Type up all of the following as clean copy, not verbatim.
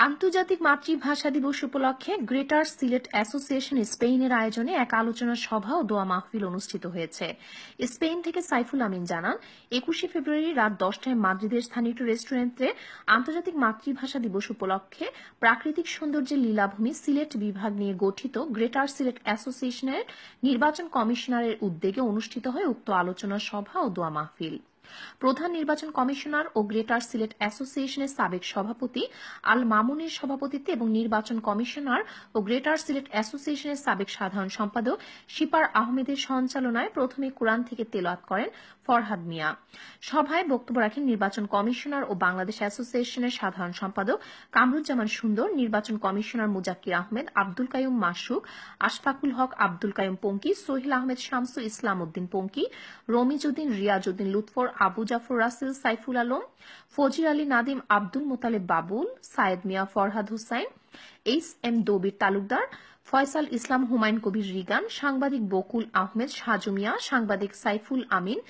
আন্তর্জাতিক মাতৃভাষা দিবস উপলক্ষে গ্রেটার সিলেট অ্যাসোসিয়েশন স্পেনের আয়োজনে এক আলোচনা সভা ও দোয়া মাহফিল অনুষ্ঠিত হয়েছে। স্পেন থেকে সাইফুল আমিন জানান, 21শে ফেব্রুয়ারি রাত 10টায় মাদ্রিদের স্থানীয় রেস্টুরেন্টে আন্তর্জাতিক মাতৃভাষা দিবস উপলক্ষে প্রাকৃতিক সৌন্দর্যের লীলাভূমি সিলেট বিভাগ নিয়ে গঠিত গ্রেটার সিলেট অ্যাসোসিয়েশনের নির্বাচন কমিশনারের উদ্যোগে অনুষ্ঠিত হয় উক্ত আলোচনা সভা ও দোয়া মাহফিল। প্রধান নির্বাচন কমিশনার ও গ্রেটার সিলেট অ্যাসোসিয়েশনের সাবেক সভাপতি আল মামুনের সভাপতিত্বে এবং নির্বাচন কমিশনার ও গ্রেটার সিলেট অ্যাসোসিয়েশনের সাবেক সাধারণ সম্পাদক শিপার আহমেদের সঞ্চালনায় প্রথমে কোরআন থেকে তেলাওয়াত করেন ফরহাদ মিয়া। সভায় বক্তব্য রাখেন নির্বাচন কমিশনার ও বাংলাদেশ অ্যাসোসিয়েশনের সাধারণ সম্পাদক কামরুজ্জামান সুন্দর, নির্বাচন কমিশনার মুজাক্কির আহমেদ, আব্দুল কাইয়ুম মাসুক, আশফাকুল হক, আব্দুল কাইয়ুম পঙ্কি, সোহেল আহমেদ শামসু, ইসলাম উদ্দিন পঙ্কি, রমিজউদ্দিন, রিয়াজউদ্দিন লুৎফর, আবু জাফর রাসেল, সাইফুল আলম, ফজির আলী নাদিম, আব্দুল মোতালেব বাবুল, সায়েদ মিয়া, ফরহাদ হুসাইন, এইচ.এম. দবির তালুকদার, ফয়সাল ইসলাম, হুমায়ুন কবির রিগান, সাংবাদিক বকুল আহমেদ, সাজু মিয়া, সাংবাদিক সাইফুল আমিন,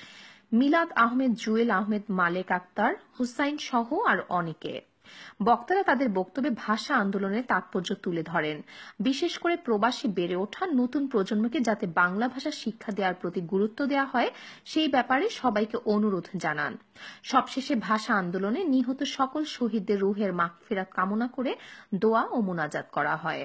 মিলাদ আহমেদ, জুয়েল আহমেদ, মালেক আক্তার, হুসাইন সহ আর অনেকে। বক্তারা তাদের বক্তব্যে ভাষা আন্দোলনের তাৎপর্য তুলে ধরেন, বিশেষ করে প্রবাসী বেড়ে ওঠা নতুন প্রজন্মকে যাতে বাংলা ভাষা শিক্ষা দেওয়ার প্রতি গুরুত্ব দেওয়া হয় সেই ব্যাপারে সবাইকে অনুরোধ জানান। সবশেষে ভাষা আন্দোলনে নিহত সকল শহীদদের রুহের মাগফিরাত কামনা করে দোয়া ও মোনাজাত করা হয়।